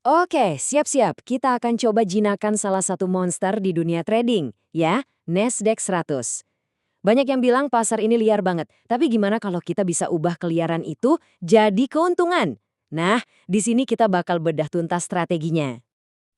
Oke, siap-siap. Kita akan coba jinakan salah satu monster di dunia trading, ya, Nasdaq 100. Banyak yang bilang pasar ini liar banget, tapi gimana kalau kita bisa ubah keliaran itu jadi keuntungan? Nah, di sini kita bakal bedah tuntas strateginya.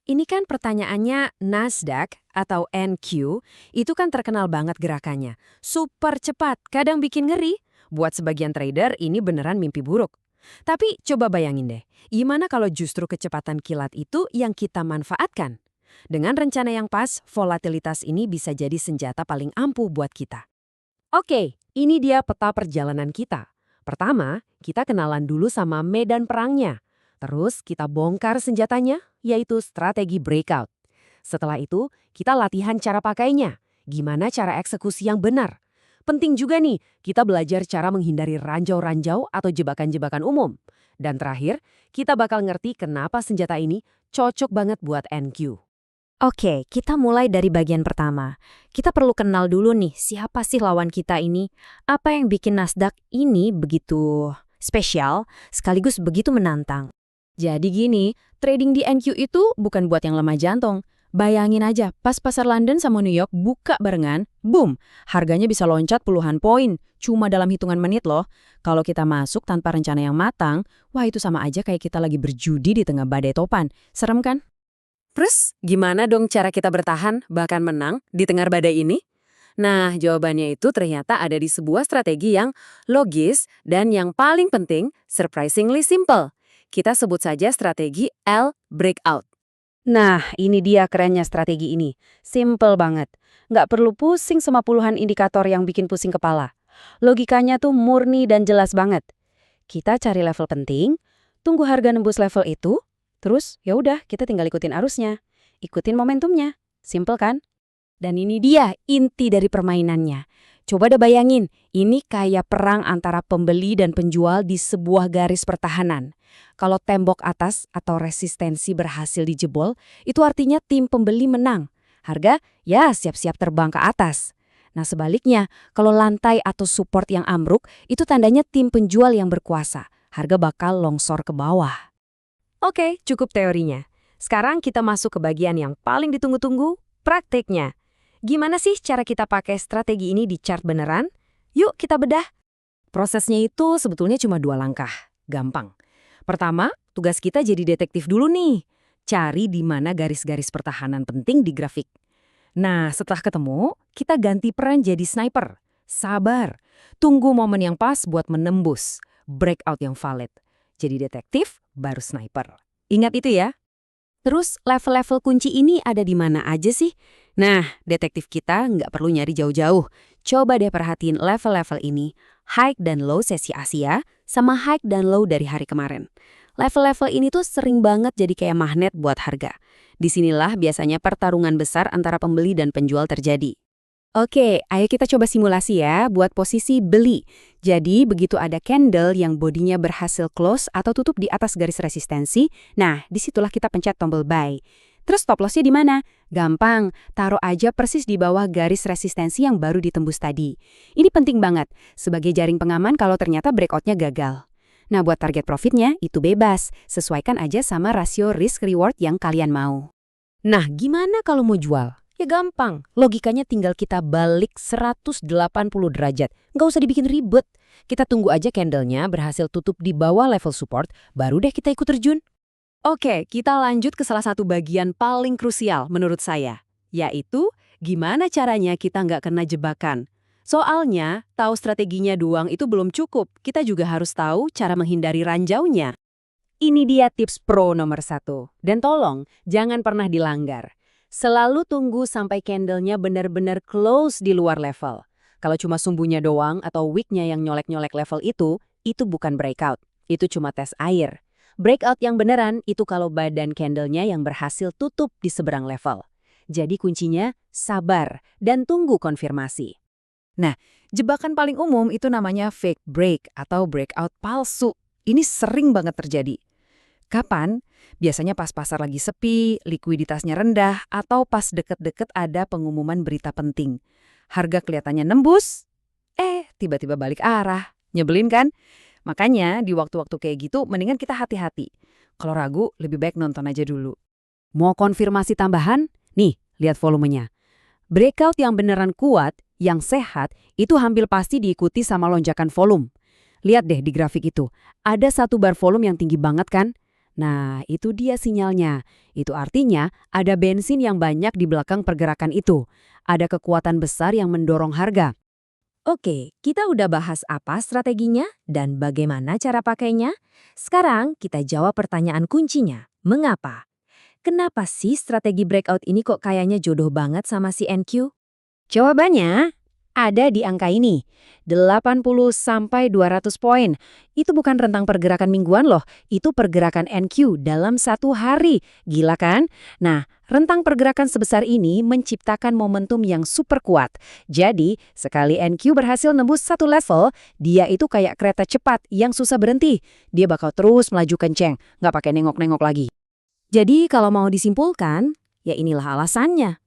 Ini kan pertanyaannya Nasdaq atau NQ, itu kan terkenal banget gerakannya. Super cepat, kadang bikin ngeri. Buat sebagian trader ini beneran mimpi buruk. Tapi coba bayangin deh, gimana kalau justru kecepatan kilat itu yang kita manfaatkan? Dengan rencana yang pas, volatilitas ini bisa jadi senjata paling ampuh buat kita. Oke, ini dia peta perjalanan kita. Pertama, kita kenalan dulu sama medan perangnya. Terus kita bongkar senjatanya, yaitu strategi breakout. Setelah itu, kita latihan cara pakainya. Gimana cara eksekusi yang benar. Penting juga nih, kita belajar cara menghindari ranjau-ranjau atau jebakan-jebakan umum. Dan terakhir, kita bakal ngerti kenapa senjata ini cocok banget buat NQ. Oke, kita mulai dari bagian pertama. Kita perlu kenal dulu nih, siapa sih lawan kita ini? Apa yang bikin Nasdaq ini begitu spesial, sekaligus begitu menantang? Jadi gini, trading di NQ itu bukan buat yang lemah jantung. Bayangin aja, pas pasar London sama New York buka barengan, boom, harganya bisa loncat puluhan poin, cuma dalam hitungan menit loh. Kalau kita masuk tanpa rencana yang matang, wah itu sama aja kayak kita lagi berjudi di tengah badai topan. Serem kan? Terus, gimana dong cara kita bertahan, bahkan menang, di tengah badai ini? Nah, jawabannya itu ternyata ada di sebuah strategi yang logis dan yang paling penting, surprisingly simple. Kita sebut saja strategi L breakout. Nah, ini dia kerennya strategi ini. Simple banget. Nggak perlu pusing sama puluhan indikator yang bikin pusing kepala. Logikanya tuh murni dan jelas banget. Kita cari level penting, tunggu harga nembus level itu, terus ya udah kita tinggal ikutin arusnya. Ikutin momentumnya. Simple kan? Dan ini dia inti dari permainannya. Coba deh bayangin, ini kayak perang antara pembeli dan penjual di sebuah garis pertahanan. Kalau tembok atas atau resistensi berhasil dijebol, itu artinya tim pembeli menang. Harga ya siap-siap terbang ke atas. Nah sebaliknya, kalau lantai atau support yang ambruk, itu tandanya tim penjual yang berkuasa. Harga bakal longsor ke bawah. Oke, cukup teorinya. Sekarang kita masuk ke bagian yang paling ditunggu-tunggu, prakteknya. Gimana sih cara kita pakai strategi ini di chart beneran? Yuk kita bedah. Prosesnya itu sebetulnya cuma 2 langkah. Gampang. Pertama, tugas kita jadi detektif dulu nih. Cari di mana garis-garis pertahanan penting di grafik. Nah, setelah ketemu, kita ganti peran jadi sniper. Sabar. Tunggu momen yang pas buat menembus. Breakout yang valid. Jadi detektif, baru sniper. Ingat itu ya. Terus level-level kunci ini ada di mana aja sih? Nah, detektif kita nggak perlu nyari jauh-jauh. Coba deh perhatiin level-level ini. High dan low sesi Asia, sama high dan low dari hari kemarin. Level-level ini tuh sering banget jadi kayak magnet buat harga. Disinilah biasanya pertarungan besar antara pembeli dan penjual terjadi. Oke, ayo kita coba simulasi ya buat posisi beli. Jadi, begitu ada candle yang bodinya berhasil close atau tutup di atas garis resistensi, nah disitulah kita pencet tombol buy. Terus stop loss-nya di mana? Gampang, taruh aja persis di bawah garis resistensi yang baru ditembus tadi. Ini penting banget, sebagai jaring pengaman kalau ternyata breakout-nya gagal. Nah, buat target profitnya itu bebas, sesuaikan aja sama rasio risk-reward yang kalian mau. Nah, gimana kalau mau jual? Ya gampang, logikanya tinggal kita balik 180 derajat. Nggak usah dibikin ribet. Kita tunggu aja candlenya berhasil tutup di bawah level support, baru deh kita ikut terjun. Oke, kita lanjut ke salah satu bagian paling krusial menurut saya, yaitu gimana caranya kita nggak kena jebakan. Soalnya, tahu strateginya doang itu belum cukup, kita juga harus tahu cara menghindari ranjaunya. Ini dia tips pro nomor 1. Dan tolong, jangan pernah dilanggar. Selalu tunggu sampai candlenya benar-benar close di luar level. Kalau cuma sumbunya doang atau wicknya yang nyolek-nyolek level itu bukan breakout. Itu cuma tes air. Breakout yang beneran itu kalau badan candlenya yang berhasil tutup di seberang level. Jadi kuncinya sabar dan tunggu konfirmasi. Nah, jebakan paling umum itu namanya fake break atau breakout palsu. Ini sering banget terjadi. Kapan? Biasanya pas pasar lagi sepi, likuiditasnya rendah, atau pas deket-deket ada pengumuman berita penting. Harga kelihatannya nembus, tiba-tiba balik arah. Nyebelin kan? Makanya di waktu-waktu kayak gitu mendingan kita hati-hati. Kalau ragu, lebih baik nonton aja dulu. Mau konfirmasi tambahan? Nih, lihat volumenya. Breakout yang beneran kuat, yang sehat, itu hampir pasti diikuti sama lonjakan volume. Lihat deh di grafik itu, ada satu bar volume yang tinggi banget kan? Nah, itu dia sinyalnya. Itu artinya ada bensin yang banyak di belakang pergerakan itu. Ada kekuatan besar yang mendorong harga. Oke, kita udah bahas apa strateginya dan bagaimana cara pakainya. Sekarang kita jawab pertanyaan kuncinya. Mengapa? Kenapa sih strategi breakout ini kok kayaknya jodoh banget sama si NQ? Jawabannya ada di angka ini, 80 sampai 200 poin. Itu bukan rentang pergerakan mingguan loh, itu pergerakan NQ dalam satu hari. Gila kan? Nah, rentang pergerakan sebesar ini menciptakan momentum yang super kuat. Jadi, sekali NQ berhasil nembus satu level, dia itu kayak kereta cepat yang susah berhenti. Dia bakal terus melaju kenceng, nggak pakai nengok-nengok lagi. Jadi kalau mau disimpulkan, ya inilah alasannya.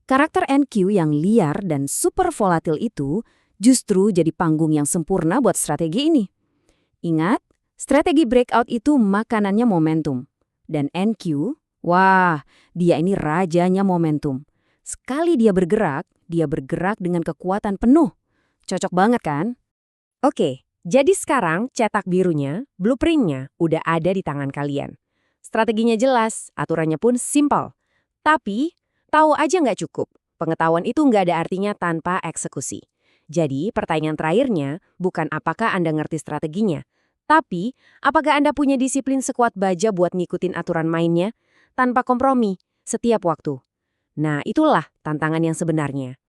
Karakter NQ yang liar dan super volatil itu justru jadi panggung yang sempurna buat strategi ini. Ingat, strategi breakout itu makanannya momentum. Dan NQ, wah, dia ini rajanya momentum. Sekali dia bergerak dengan kekuatan penuh. Cocok banget kan? Oke, jadi sekarang cetak birunya, blueprintnya udah ada di tangan kalian. Strateginya jelas, aturannya pun simpel. Tapi, tahu aja nggak cukup. Pengetahuan itu nggak ada artinya tanpa eksekusi. Jadi, pertanyaan terakhirnya bukan apakah Anda ngerti strateginya, tapi apakah Anda punya disiplin sekuat baja buat ngikutin aturan mainnya tanpa kompromi setiap waktu. Nah, itulah tantangan yang sebenarnya.